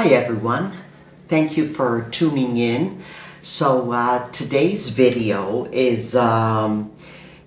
Hi everyone, thank you for tuning in. So today's video is a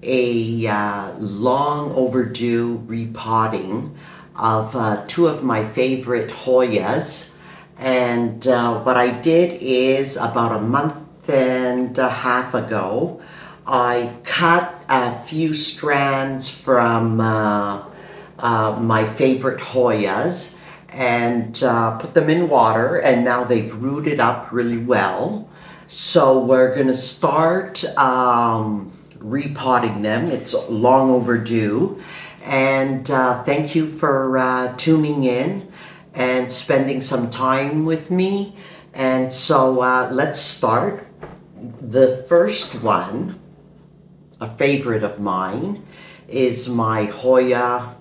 long overdue repotting of two of my favorite Hoyas. And what I did is about a month and a half ago, I cut a few strands from my favorite Hoyas and put them in water, and now they've rooted up really well. So we're gonna start repotting them. It's long overdue. And thank you for tuning in and spending some time with me. And so let's start. The first one, a favorite of mine, is my Hoya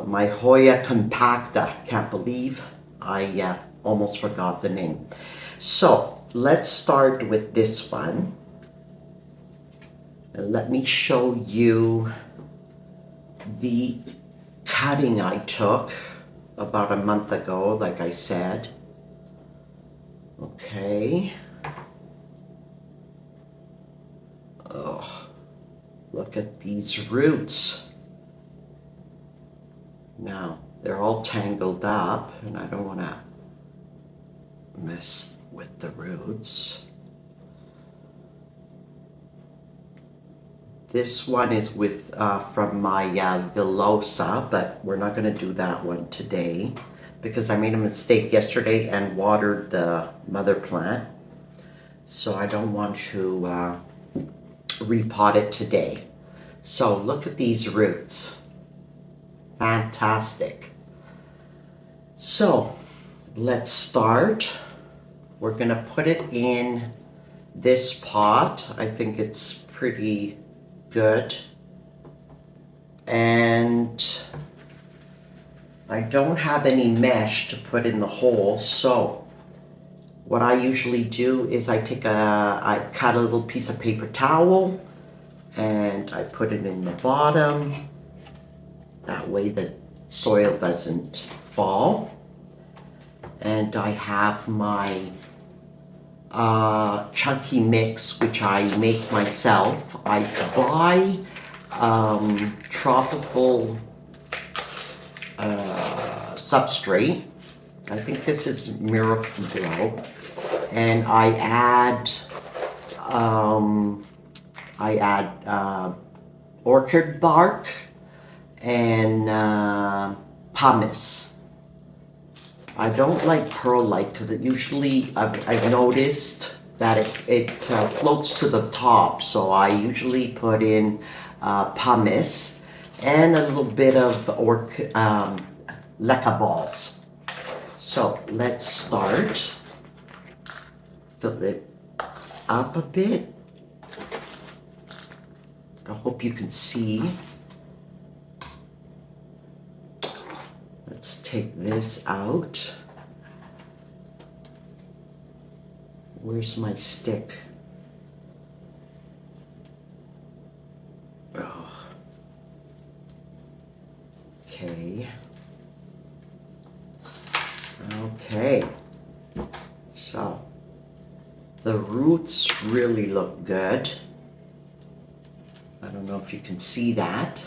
my Hoya compacta. Can't believe I almost forgot the name. So let's start with this one. And let me show you the cutting I took about a month ago, like I said. Okay. Oh, look at these roots. Now, they're all tangled up, and I don't want to mess with the roots. This one is with from my Villosa, but we're not going to do that one today because I made a mistake yesterday and watered the mother plant. So I don't want to repot it today. So look at these roots. Fantastic. So let's start. We're gonna put it in this pot. I think it's pretty good. And I don't have any mesh to put in the hole, so what I usually do is I cut a little piece of paper towel and I put it in the bottom. That way the soil doesn't fall. And I have my chunky mix, which I make myself. I buy tropical substrate. I think this is Miracle Glow. And I add orchid bark and pumice. I don't like perlite because it usually, I've noticed that it floats to the top, so I usually put in pumice and a little bit of leca balls. So let's start. Fill it up a bit. I hope you can see. Let's take this out. Where's my stick? Oh. Okay. Okay. So the roots really look good. I don't know if you can see that.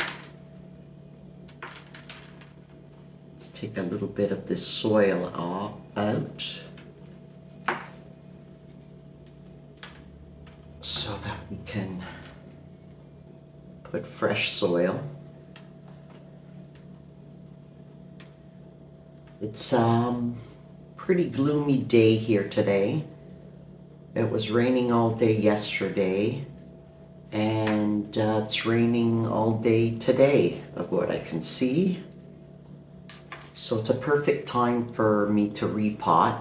Take a little bit of this soil out so that we can put fresh soil. It's pretty gloomy day here today. It was raining all day yesterday, and it's raining all day today of what I can see. So it's a perfect time for me to repot.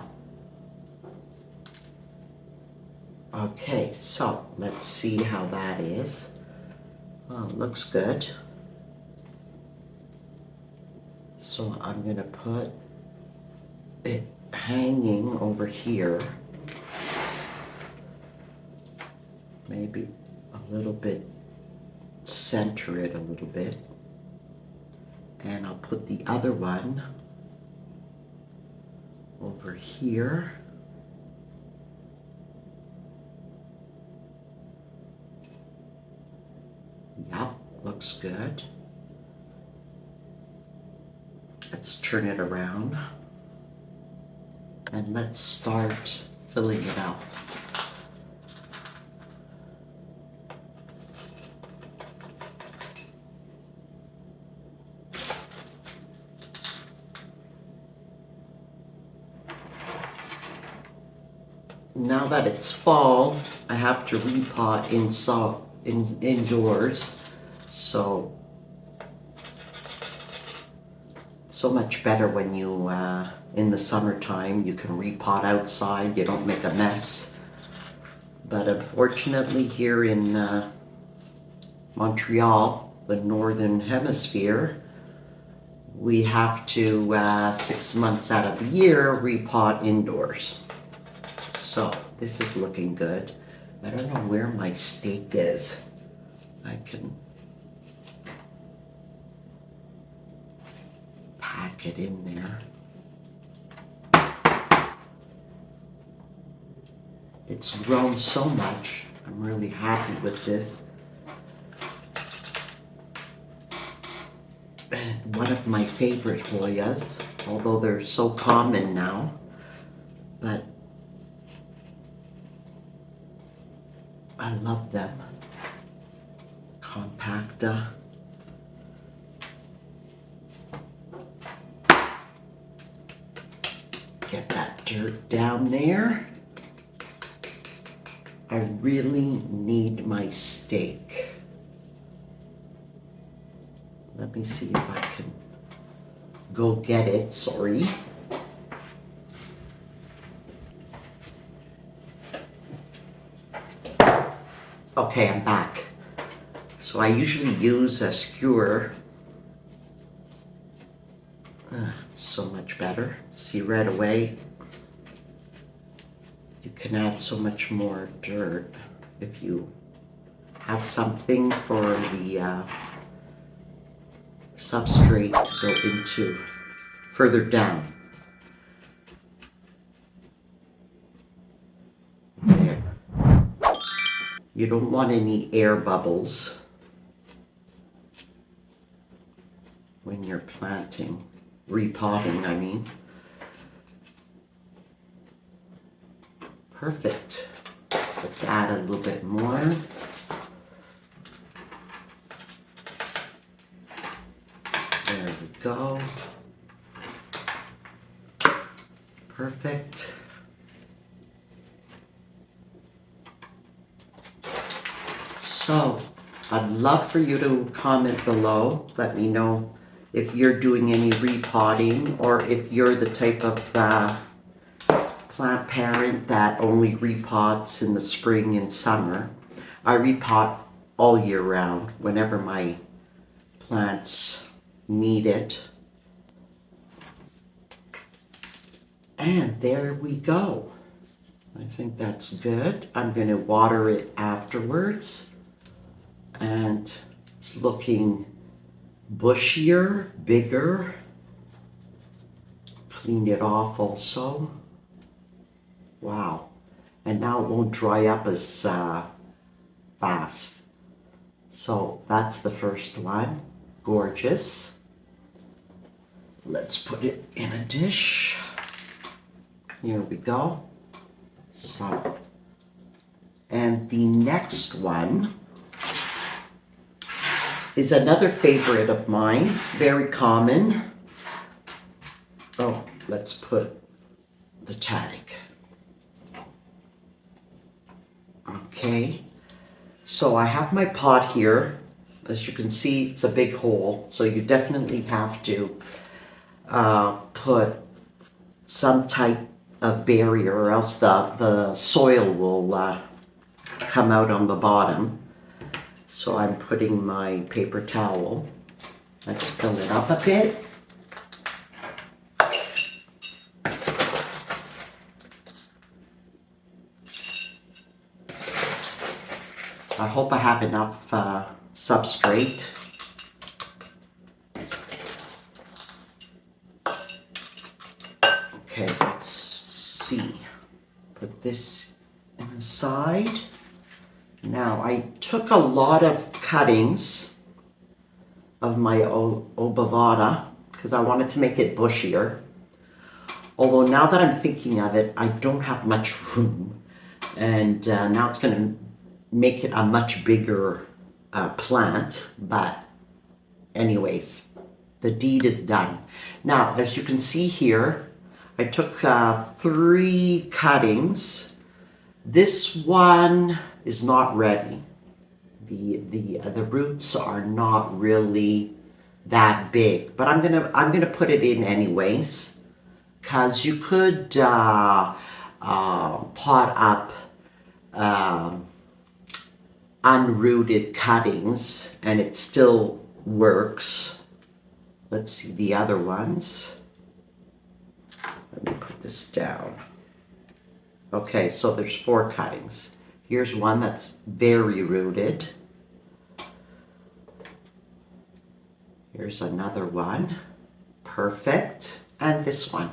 Okay, so let's see how that is. Oh, it looks good. So I'm gonna put it hanging over here. Maybe a little bit, center it a little bit. And I'll put the other one over here. Yep, looks good. Let's turn it around and let's start filling it out. Now that it's fall, I have to repot indoors, so much better when you, in the summertime, you can repot outside, you don't make a mess. But unfortunately here in Montreal, the northern hemisphere, we have to, 6 months out of the year, repot indoors. So this is looking good. I don't know where my steak is. I can pack it in there. It's grown so much. I'm really happy with this. And one of my favorite Hoyas, although they're so common now, but I love them. Compacta. Get that dirt down there. I really need my steak. Let me see if I can go get it, sorry. Okay, I'm back. So I usually use a skewer. So much better. See right away, you can add so much more dirt if you have something for the substrate to go into further down. There. You don't want any air bubbles when you're planting, repotting, I mean. Perfect. Let's add a little bit more. There we go. Perfect. So, I'd love for you to comment below. Let me know if you're doing any repotting or if you're the type of plant parent that only repots in the spring and summer. I repot all year round whenever my plants need it. And there we go. I think that's good. I'm going to water it afterwards. And it's looking bushier, bigger. Clean it off also. Wow. And now it won't dry up as fast. So that's the first one. Gorgeous. Let's put it in a dish. Here we go. So, and the next one is another favorite of mine, very common. Oh, let's put the tag. Okay, so I have my pot here. As you can see, it's a big hole, so you definitely have to put some type of barrier or else the soil will come out on the bottom. So I'm putting my paper towel. Let's fill it up a bit. I hope I have enough substrate. Okay, let's see. Put this inside. Now, I took a lot of cuttings of my obovata because I wanted to make it bushier. Although now that I'm thinking of it, I don't have much room. And now it's going to make it a much bigger plant. But anyways, the deed is done. Now, as you can see here, I took 3 cuttings. This one is not ready. The roots are not really that big, but I'm gonna put it in anyways, cause you could pot up unrooted cuttings and it still works. Let's see the other ones. Let me put this down. Okay, so there's 4 cuttings. Here's one that's very rooted. Here's another one. Perfect. And this one.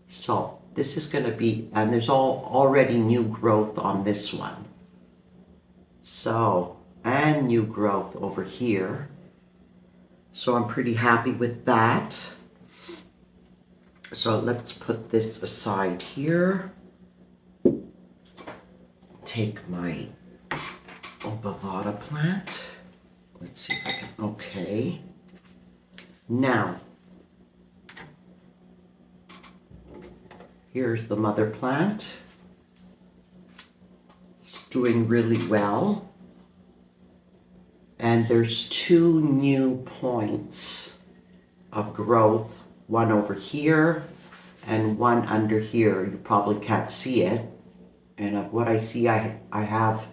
So this is going to be, and there's already new growth on this one. So, and new growth over here. So I'm pretty happy with that. So let's put this aside here. Take my obovata plant. Let's see if I can, okay. Now, here's the mother plant. It's doing really well. And there's 2 new points of growth, one over here and one under here. You probably can't see it. And of what I see, I have,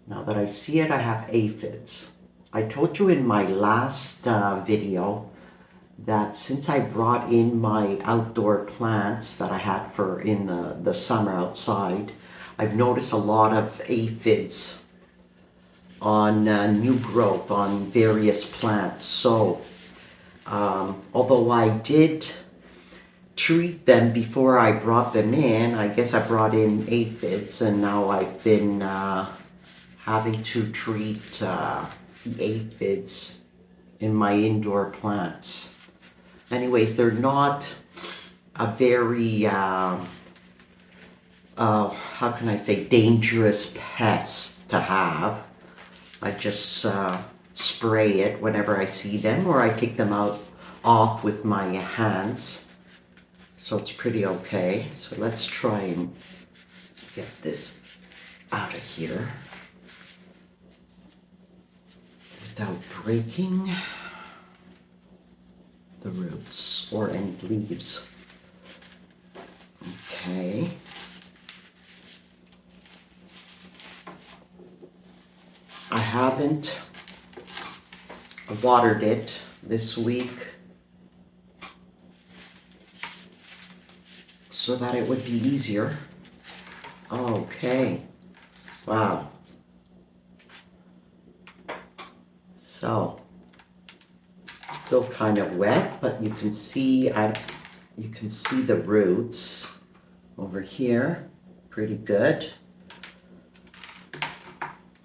now that I see it, I have aphids. I told you in my last video that since I brought in my outdoor plants that I had for in the summer outside, I've noticed a lot of aphids on new growth on various plants. So although I did treat them before I brought them in, I guess I brought in aphids, and now I've been having to treat the aphids in my indoor plants. Anyways, they're not a very, how can I say, dangerous pest to have. I just spray it whenever I see them, or I take them off with my hands. So it's pretty okay. So let's try and get this out of here without breaking the roots or any leaves. Okay. I haven't watered it this week so that it would be easier. Okay. Wow. So still kind of wet, but you can see the roots over here. Pretty good.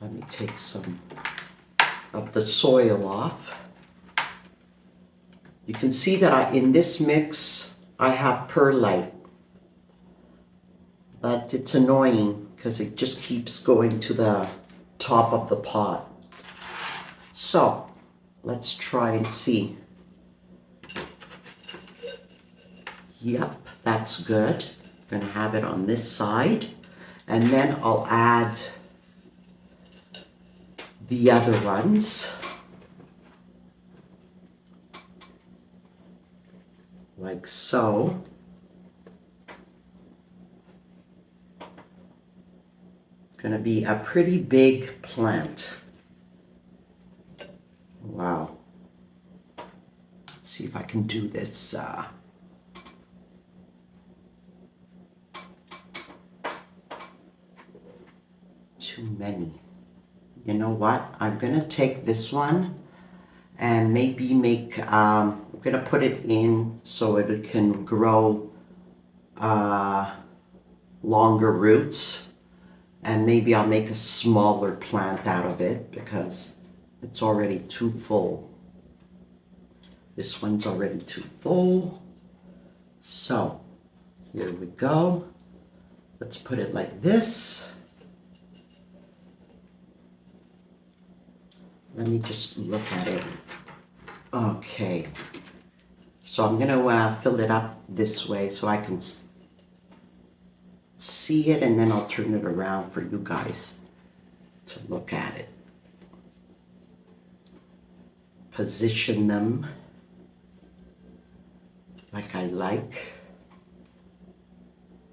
Let me take some of the soil off. You can see that in this mix I have perlite, but it's annoying because it just keeps going to the top of the pot. So let's try and see. Yep, that's good. I'm gonna have it on this side, and then I'll add the other ones, like so. Gonna be a pretty big plant. Wow. Let's see if I can do this. Too many. You know what? I'm gonna take this one and maybe make, I'm gonna put it in so it can grow longer roots, and maybe I'll make a smaller plant out of it because it's already too full. This one's already too full. So here we go. Let's put it like this. Let me just look at it. Okay. So I'm gonna fill it up this way so I can see it, and then I'll turn it around for you guys to look at it. Position them like I like.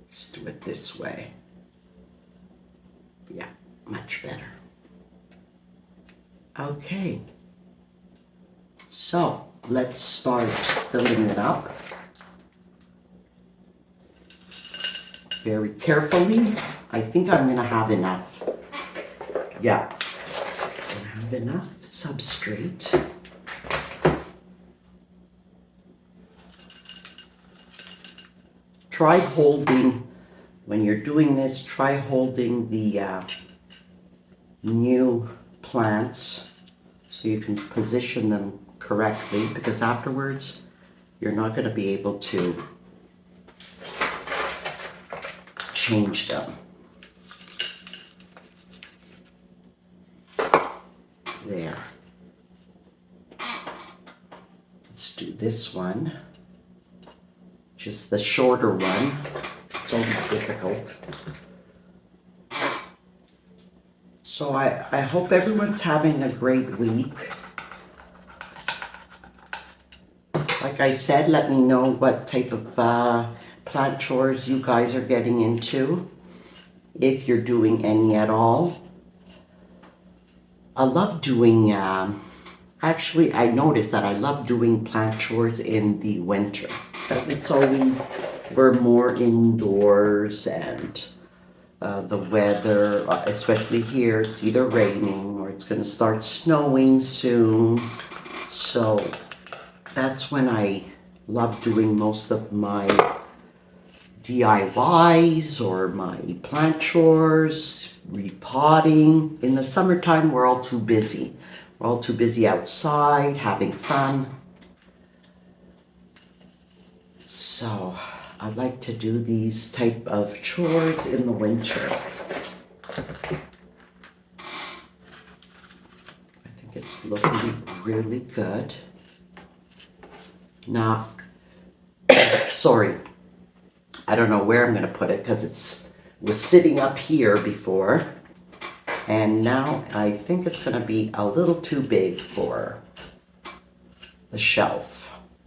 Let's do it this way. Yeah, much better. Okay. So let's start filling it up. Very carefully. I think I'm gonna have enough. Yeah, I have enough substrate. Try holding, when you're doing this, try holding the new plants so you can position them correctly, because afterwards you're not going to be able to change them. There. Let's do this one. Just the shorter one. It's always difficult. So I hope everyone's having a great week. Like I said, let me know what type of plant chores you guys are getting into, if you're doing any at all. I love doing, actually I noticed that I love doing plant chores in the winter, because it's always, we're more indoors, and the weather, especially here, it's either raining or it's going to start snowing soon. So that's when I love doing most of my DIYs or my plant chores, repotting. In the summertime, we're all too busy. We're all too busy outside, having fun. So I like to do these type of chores in the winter. I think it's looking really good. Now, sorry, I don't know where I'm going to put it because it was sitting up here before, and now I think it's going to be a little too big for the shelf.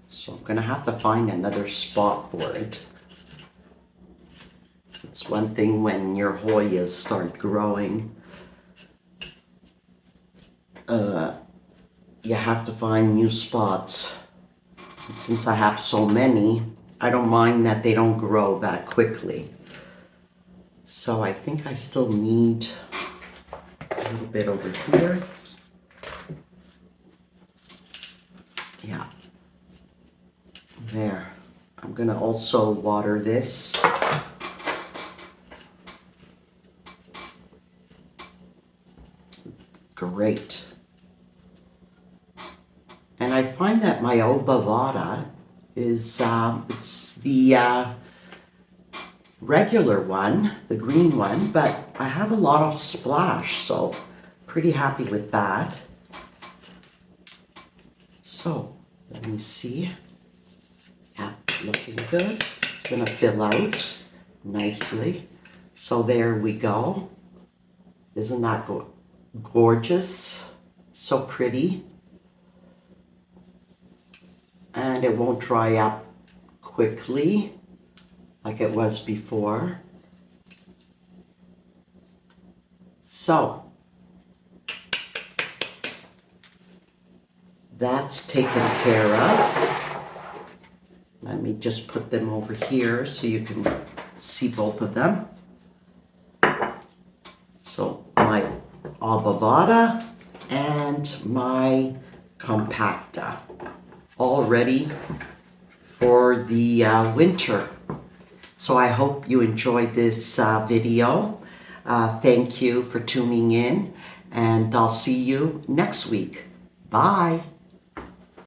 So I'm going to have to find another spot for it. It's one thing when your Hoyas start growing. You have to find new spots. And since I have so many, I don't mind that they don't grow that quickly. So I think I still need a little bit over here. Yeah. There. I'm going to also water this. Great. And I find that my obovata is, it's the regular one, the green one, but I have a lot of splash, so pretty happy with that. So, let me see. Yeah, looking good. It's gonna fill out nicely. So there we go. Isn't that gorgeous? So pretty. And it won't dry up quickly like it was before. So that's taken care of. Let me just put them over here so you can see both of them. So my obovata and my compacta, all ready for the winter. So I hope you enjoyed this video. Thank you for tuning in, and I'll see you next week. Bye.